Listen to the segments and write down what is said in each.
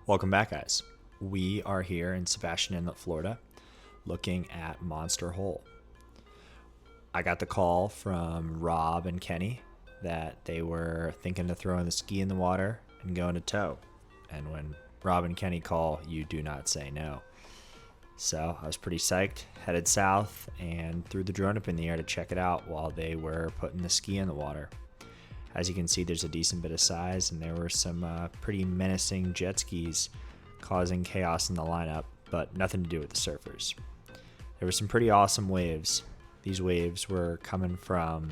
Welcome back, guys. We are here in Sebastian Inlet, Florida, looking at Monster Hole. I got the call from Rob and Kenny that they were thinking of throwing the ski in the water and going to tow. And when Rob and Kenny call, you do not say no. So I was pretty psyched, headed south, and threw the drone up in the air to check it out while they were putting the ski in the water. As you can see, there's a decent bit of size, and there were some pretty menacing jet skis causing chaos in the lineup, but nothing to do with the surfers. There were some pretty awesome waves. These waves were coming from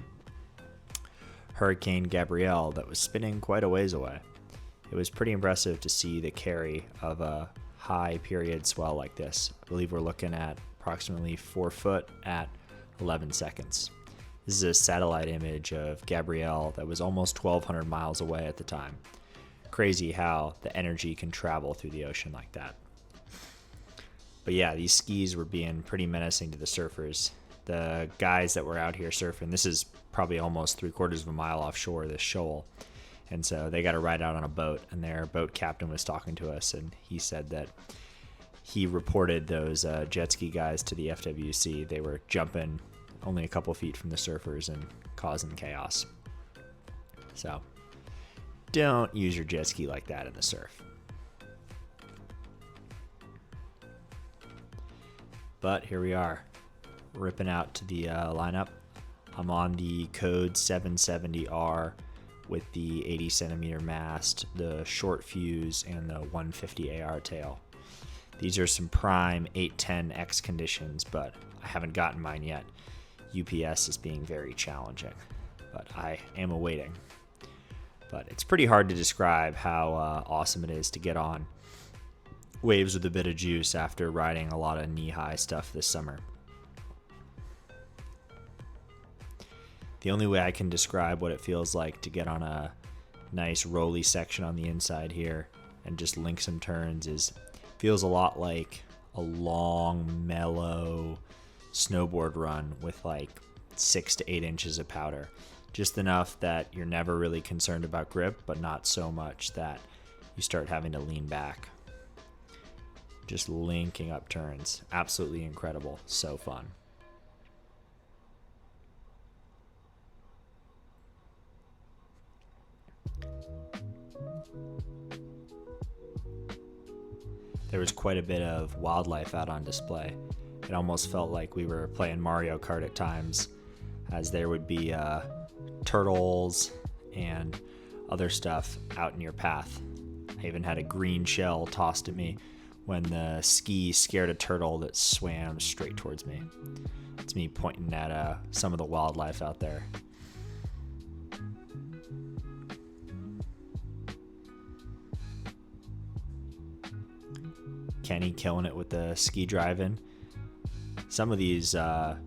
Hurricane Gabrielle that was spinning quite a ways away. It was pretty impressive to see the carry of a high period swell like this. I believe we're looking at approximately 4 foot at 11 seconds. This is a satellite image of Gabrielle that was almost 1,200 miles away at the time. Crazy how the energy can travel through the ocean like that. But yeah, these skis were being pretty menacing to the surfers. The guys that were out here surfing, this is probably almost 3/4 of a mile offshore this shoal. And so they got to ride out on a boat, and their boat captain was talking to us, and he said that he reported those jet ski guys to the FWC. They were jumping only a couple feet from the surfers and causing chaos. So don't use your jet ski like that in the surf. But here we are, ripping out to the lineup. I'm on the Code 770R with the 80 centimeter mast, the short fuse, and the 150 AR tail. These are some prime 810X conditions, but I haven't gotten mine yet. UPS is being very challenging, but I am awaiting. But it's pretty hard to describe how awesome it is to get on waves with a bit of juice after riding a lot of knee-high stuff this summer. The only way I can describe what it feels like to get on a nice rolly section on the inside here and just link some turns is feels a lot like a long, mellow snowboard run with like 6 to 8 inches of powder. Just enough that you're never really concerned about grip, but not so much that you start having to lean back. Just linking up turns. Absolutely incredible. So fun. There was quite a bit of wildlife out on display. It almost felt like we were playing Mario Kart at times, as there would be turtles and other stuff out in your path. I even had a green shell tossed at me when the ski scared a turtle that swam straight towards me. It's me pointing at some of the wildlife out there. Kenny killing it with the ski driving. Some of these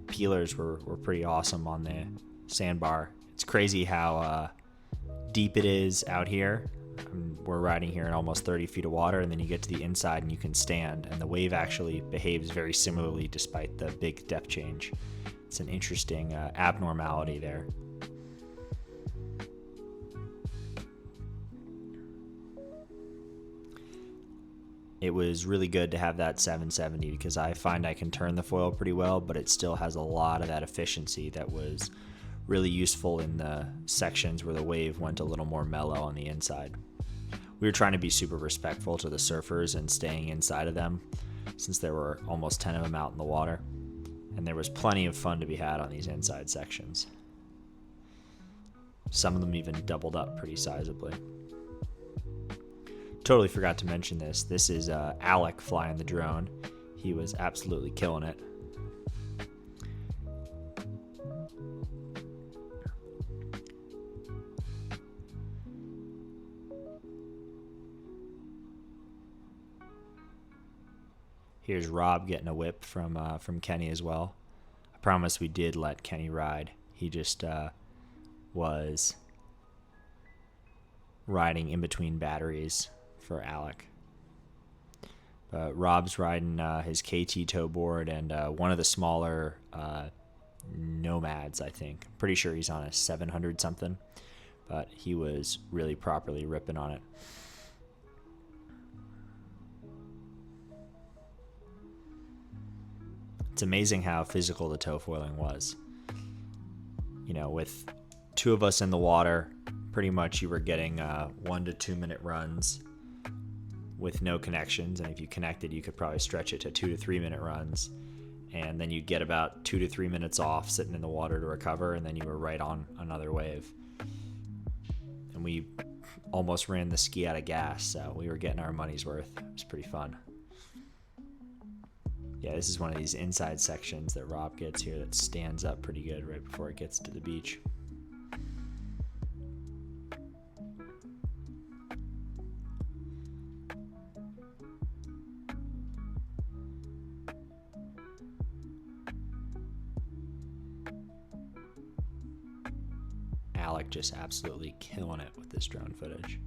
peelers were pretty awesome on the sandbar. It's crazy how deep it is out here. We're riding here in almost 30 feet of water, and then you get to the inside and you can stand, and the wave actually behaves very similarly despite the big depth change. It's an interesting abnormality there. It was really good to have that 770 because I find I can turn the foil pretty well, but it still has a lot of that efficiency that was really useful in the sections where the wave went a little more mellow on the inside. We were trying to be super respectful to the surfers and staying inside of them since there were almost 10 of them out in the water, and there was plenty of fun to be had on these inside sections. Some of them even doubled up pretty sizably. Totally forgot to mention this. This is Alec flying the drone. He was absolutely killing it. Here's Rob getting a whip from Kenny as well. I promise we did let Kenny ride. He just was riding in between batteries for Alec. Rob's riding his KT tow board and one of the smaller Nomads, I think. Pretty sure he's on a 700 something, but he was really properly ripping on it. It's amazing how physical the tow foiling was. You know, with 2 of us in the water, pretty much you were getting 1 to 2 minute runs with no connections, and if you connected, you could probably stretch it to 2 to 3 minute runs, and then you'd get about 2 to 3 minutes off sitting in the water to recover, and then you were right on another wave. And we almost ran the ski out of gas, so we were getting our money's worth. It was pretty fun. Yeah, this is one of these inside sections that Rob gets here that stands up pretty good right before it gets to the beach. Alec just absolutely killing it with this drone footage.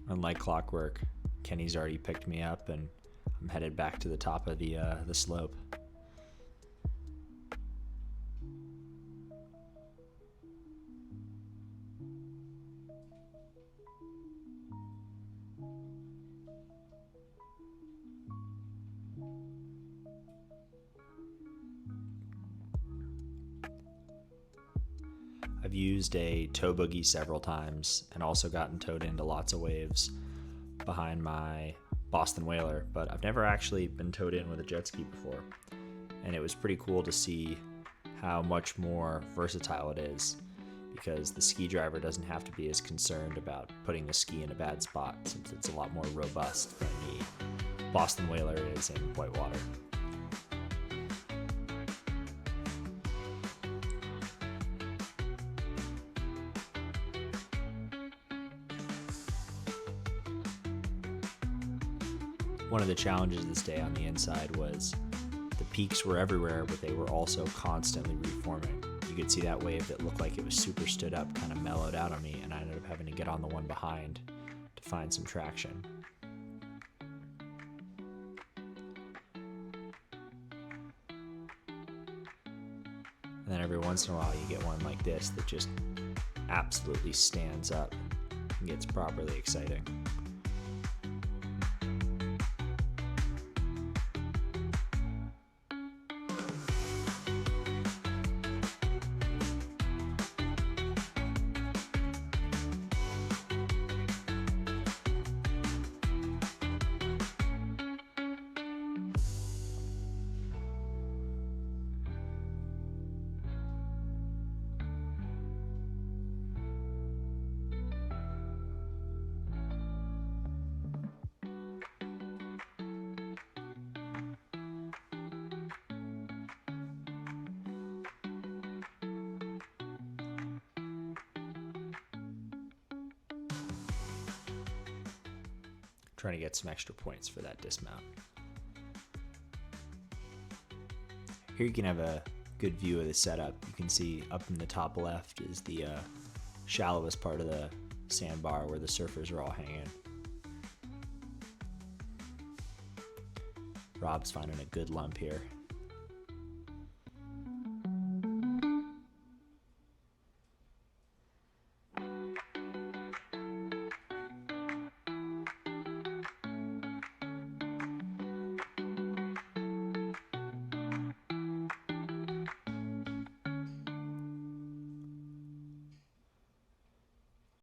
Unlike clockwork, Kenny's already picked me up and I'm headed back to the top of the slope. I've used a tow boogie several times and also gotten towed into lots of waves behind my Boston Whaler, but I've never actually been towed in with a jet ski before. And it was pretty cool to see how much more versatile it is, because the ski driver doesn't have to be as concerned about putting the ski in a bad spot, since it's a lot more robust than the Boston Whaler is in whitewater. One of the challenges this day on the inside was the peaks were everywhere, but they were also constantly reforming. You could see that wave that looked like it was super stood up kind of mellowed out on me, and I ended up having to get on the one behind to find some traction. And then every once in a while you get one like this that just absolutely stands up and gets properly exciting. Trying to get some extra points for that dismount. Here you can have a good view of the setup. You can see up in the top left is the shallowest part of the sandbar where the surfers are all hanging. Rob's finding a good lump here.